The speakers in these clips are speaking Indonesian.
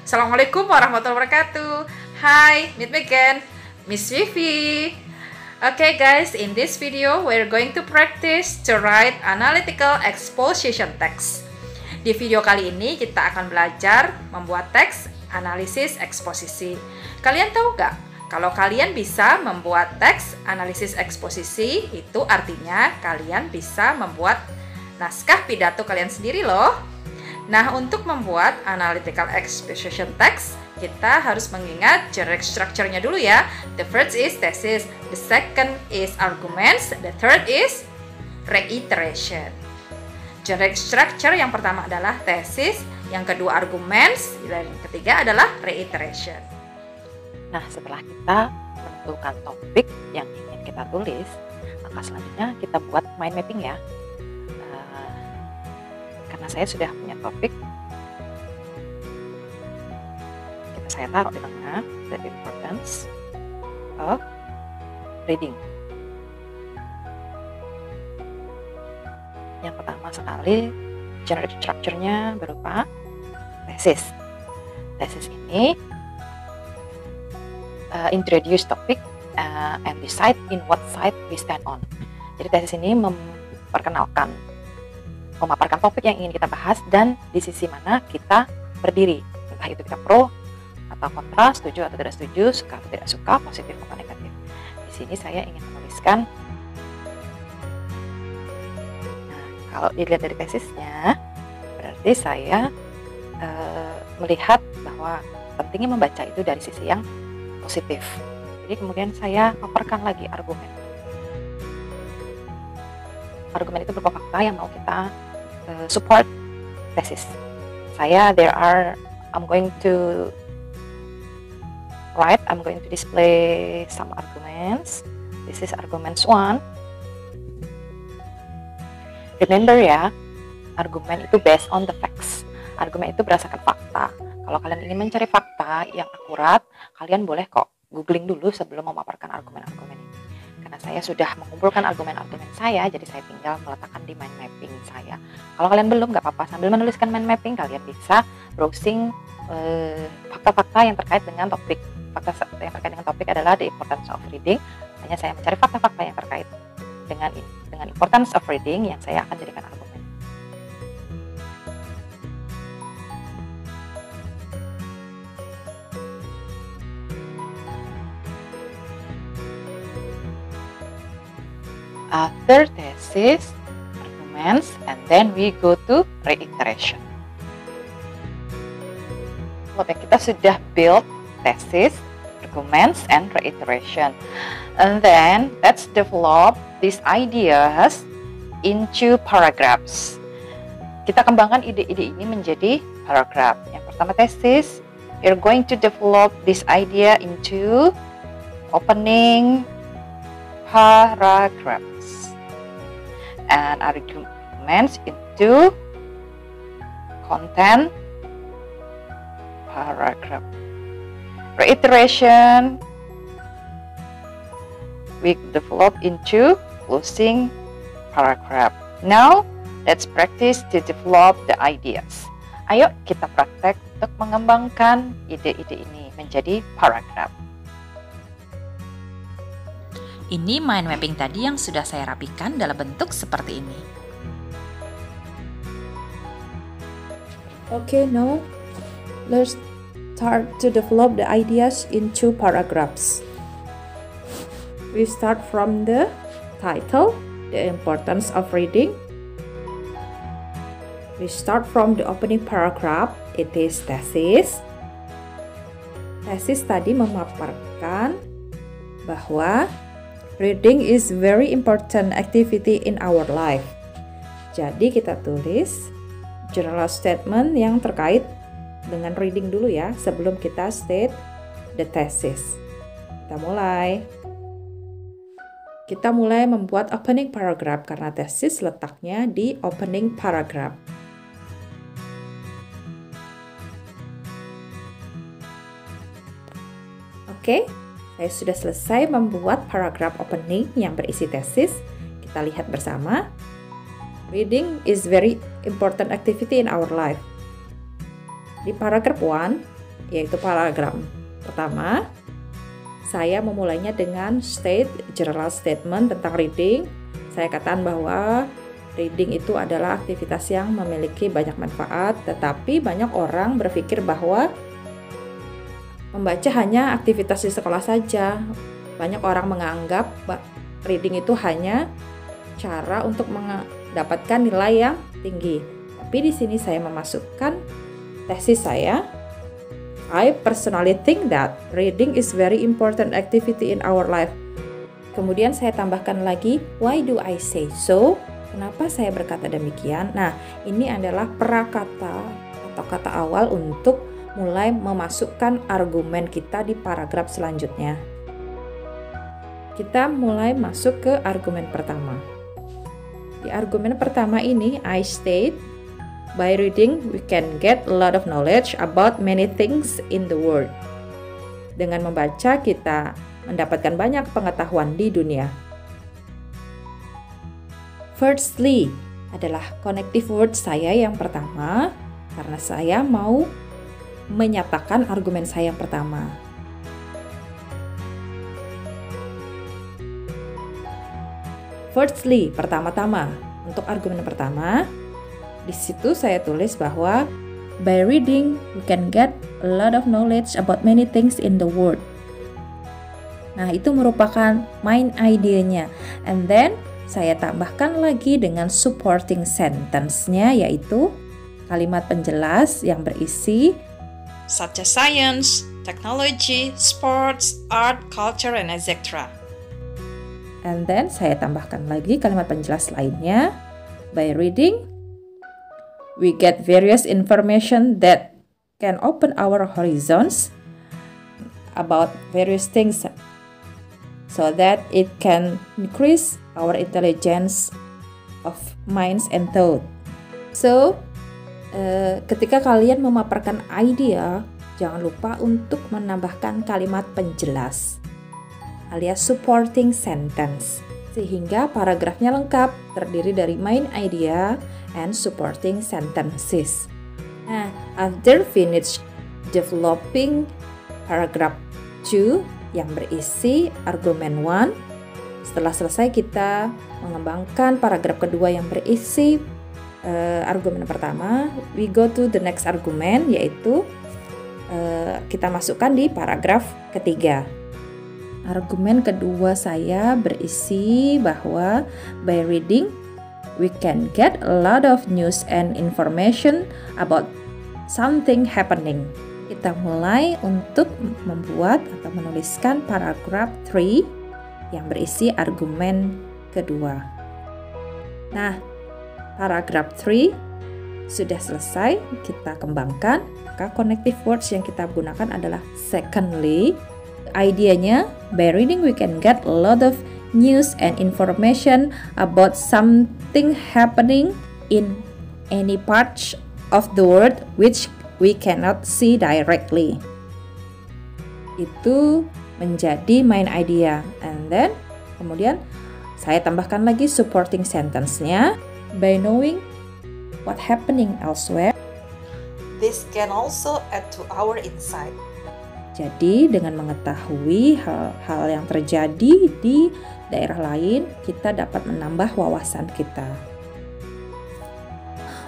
Assalamualaikum warahmatullahi wabarakatuh. Hi, meet me again, Miss Vivi. Okay guys, in this video we're going to practice to write analytical exposition text. Di video kali ini kita akan belajar membuat teks analisis eksposisi. Kalian tahu nggak? Kalau kalian bisa membuat teks analisis eksposisi, itu artinya kalian bisa membuat naskah pidato kalian sendiri loh. Nah, untuk membuat analytical exposition text, kita harus mengingat generic structure-nya dulu ya. The first is thesis, the second is arguments, the third is reiteration. Generic structure yang pertama adalah thesis, yang kedua arguments, dan yang ketiga adalah reiteration. Nah, setelah kita menentukan topik yang ingin kita tulis, maka selanjutnya kita buat mind mapping ya. Karena saya sudah punya topik, saya taruh di tengah, the importance of reading. Yang pertama sekali, generic structure-nya berupa tesis. Tesis ini introduce topic and decide in what side we stand on. Jadi tesis ini memaparkan topik yang ingin kita bahas dan di sisi mana kita berdiri, entah itu kita pro atau kontra, setuju atau tidak setuju, suka atau tidak suka, positif atau negatif. Di sini saya ingin menuliskan, nah, kalau dilihat dari tesisnya, berarti saya melihat bahwa pentingnya membaca itu dari sisi yang positif. Jadi kemudian saya paparkan lagi argumen. Argumen itu berupa fakta yang mau kita support tesis. I'm going to display some arguments. This is arguments 1. Remember ya, argumen itu based on the facts. Argumen itu berdasarkan fakta. Kalau kalian ingin mencari fakta yang akurat, kalian boleh kok googling dulu sebelum memaparkan argumen-argumen ini. Karena saya sudah mengumpulkan argumen-argumen saya, jadi saya tinggal meletakkan di mind mapping saya. Kalau kalian belum, nggak apa-apa, sambil menuliskan mind mapping, kalian bisa browsing fakta-fakta yang terkait dengan topik. Fakta yang terkait dengan topik adalah the importance of reading. Hanya saya mencari fakta-fakta yang terkait dengan importance of reading yang saya akan jadikan argumen. After thesis, arguments, and then we go to reiteration. Oke, kita sudah build thesis, arguments, and reiteration. And then let's develop these ideas into paragraphs. Kita kembangkan ide-ide ini menjadi paragraph. Yang pertama thesis, we're going to develop this idea into opening paragraphs. And arguments into content paragraph. Reiteration we develop into closing paragraph. Now let's practice to develop the ideas. Ayo kita praktek untuk mengembangkan ide-ide ini menjadi paragraph. Ini mind mapping tadi yang sudah saya rapikan dalam bentuk seperti ini. Okay, now let's start to develop the ideas into paragraphs. We start from the title, the importance of reading. We start from the opening paragraph, it is thesis. Thesis tadi memaparkan bahwa reading is very important activity in our life. Jadi kita tulis general statement yang terkait dengan reading dulu ya, sebelum kita state the thesis. Kita mulai membuat opening paragraph karena thesis letaknya di opening paragraph. Oke. Saya sudah selesai membuat paragraph opening yang berisi tesis. Kita lihat bersama. Reading is very important activity in our life. Di paragraph 1, yaitu paragraf pertama. Saya memulainya dengan general statement tentang reading. Saya katakan bahwa reading itu adalah aktivitas yang memiliki banyak manfaat, tetapi banyak orang berpikir bahwa membaca hanya aktivitas di sekolah saja. Banyak orang menganggap reading itu hanya cara untuk mendapatkan nilai yang tinggi. Tapi di sini saya memasukkan tesis saya. I personally think that reading is very important activity in our life. Kemudian saya tambahkan lagi, why do I say so? Kenapa saya berkata demikian? Nah, ini adalah prakata atau kata awal untuk mulai memasukkan argumen kita di paragraf selanjutnya. Kita mulai masuk ke argumen pertama. Di argumen pertama ini, I state, by reading, we can get a lot of knowledge about many things in the world. Dengan membaca, kita mendapatkan banyak pengetahuan di dunia. Firstly adalah connective word saya yang pertama, karena saya mau menyatakan argumen saya yang pertama. Firstly, pertama-tama. Untuk argumen pertama, di situ saya tulis bahwa by reading we can get a lot of knowledge about many things in the world. Nah, itu merupakan main idenya. And then saya tambahkan lagi dengan supporting sentence-nya, yaitu kalimat penjelas yang berisi such as science, technology, sports, art, culture, and etc. And then saya tambahkan lagi kalimat penjelas lainnya. By reading we get various information that can open our horizons about various things so that it can increase our intelligence of minds and thought. So, ketika kalian memaparkan idea, jangan lupa untuk menambahkan kalimat penjelas alias supporting sentence, sehingga paragrafnya lengkap, terdiri dari main idea and supporting sentences. Nah, after finish developing paragraph 2 yang berisi argumen 1, setelah selesai kita mengembangkan paragraf kedua yang berisi argumen pertama, we go to the next argument, yaitu kita masukkan di paragraf ketiga. Argumen kedua saya berisi bahwa by reading we can get a lot of news and information about something happening. Kita mulai untuk membuat atau menuliskan paragraf 3 yang berisi argumen kedua. Nah, paragraf 3 sudah selesai, kita kembangkan. Maka connective words yang kita gunakan adalah secondly. Idenya, by reading we can get a lot of news and information about something happening in any part of the world which we cannot see directly. Itu menjadi main idea. And then kemudian saya tambahkan lagi supporting sentence-nya. By knowing what happening elsewhere, this can also add to our insight. Jadi dengan mengetahui hal-hal yang terjadi di daerah lain, kita dapat menambah wawasan kita.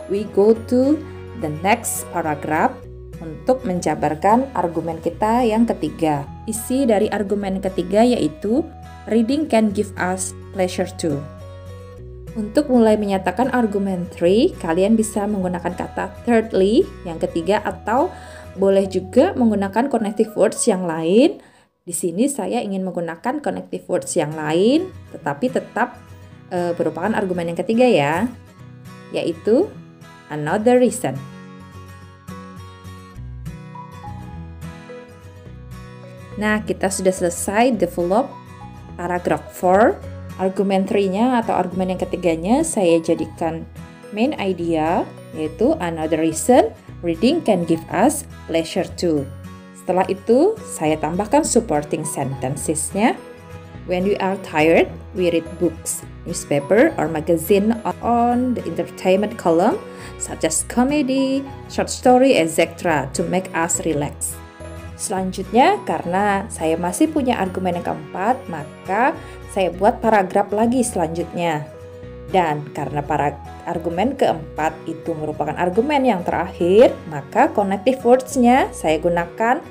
We go to the next paragraph untuk menjabarkan argumen kita yang ketiga. Isi dari argumen ketiga yaitu reading can give us pleasure too. Untuk mulai menyatakan argumen 3, kalian bisa menggunakan kata thirdly yang ketiga, atau boleh juga menggunakan connective words yang lain. Di sini saya ingin menggunakan connective words yang lain, tetapi tetap merupakan argumen yang ketiga ya, yaitu another reason. Nah, kita sudah selesai develop paragraph 4. Argumen 3-nya atau argumen yang ketiganya saya jadikan main idea, yaitu another reason reading can give us pleasure too. Setelah itu, saya tambahkan supporting sentences-nya. When we are tired, we read books, newspaper, or magazine on the entertainment column, such as comedy, short story, etc. to make us relax. Selanjutnya, karena saya masih punya argumen yang keempat, maka saya buat paragraf lagi selanjutnya. Dan karena argumen keempat itu merupakan argumen yang terakhir, maka connective words-nya saya gunakan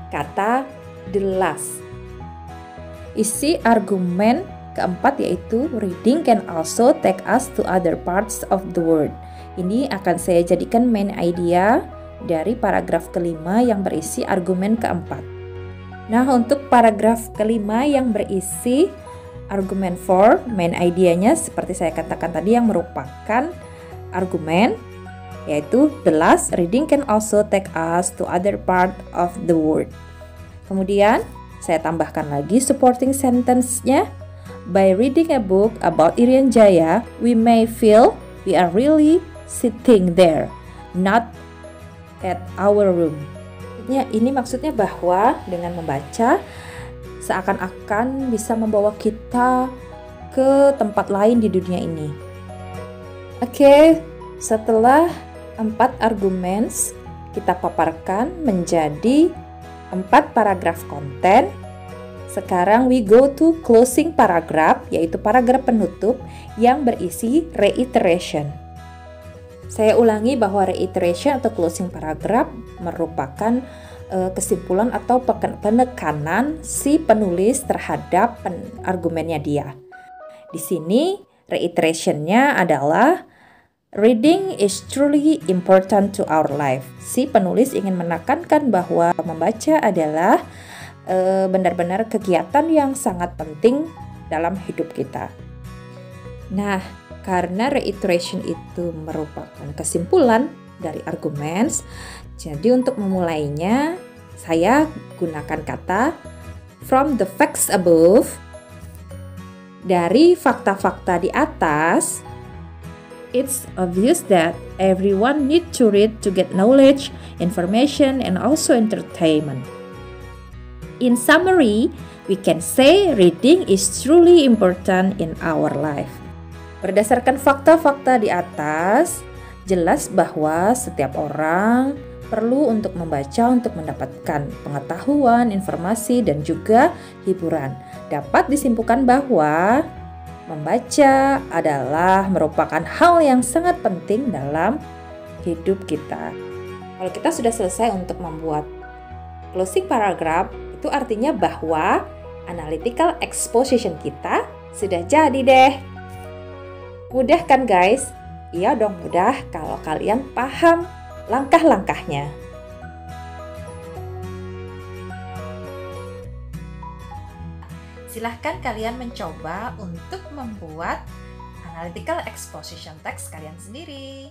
kata the last. Isi argumen keempat yaitu reading can also take us to other parts of the world. Ini akan saya jadikan main idea dari paragraf kelima yang berisi argumen keempat. Nah, untuk paragraf kelima yang berisi argumen for, main idea-nya seperti saya katakan tadi yang merupakan argumen, yaitu the last reading can also take us to other part of the world. Kemudian saya tambahkan lagi supporting sentence-nya. By reading a book about Irian Jaya, we may feel we are really sitting there, not at our room. Ini maksudnya bahwa dengan membaca seakan-akan bisa membawa kita ke tempat lain di dunia ini. Oke, setelah 4 argumen kita paparkan menjadi 4 paragraf konten. Sekarang we go to closing paragraph, yaitu paragraf penutup yang berisi reiteration. Saya ulangi bahwa reiteration atau closing paragraph merupakan kesimpulan atau penekanan si penulis terhadap argumennya dia. Di sini reiterationnya adalah reading is truly important to our life. Si penulis ingin menekankan bahwa membaca adalah benar-benar kegiatan yang sangat penting dalam hidup kita. Nah, karena reiteration itu merupakan kesimpulan dari argumen, jadi untuk memulainya saya gunakan kata from the facts above. Dari fakta-fakta di atas, it's obvious that everyone need to read to get knowledge, information, and also entertainment. In summary, we can say reading is truly important in our life. Berdasarkan fakta-fakta di atas, jelas bahwa setiap orang perlu untuk membaca untuk mendapatkan pengetahuan, informasi, dan juga hiburan. Dapat disimpulkan bahwa membaca adalah merupakan hal yang sangat penting dalam hidup kita. Kalau kita sudah selesai untuk membuat closing paragraph, itu artinya bahwa analytical exposition kita sudah jadi deh. Mudah kan guys? Iya dong mudah kalau kalian paham langkah-langkahnya. Silahkan kalian mencoba untuk membuat analytical exposition text kalian sendiri.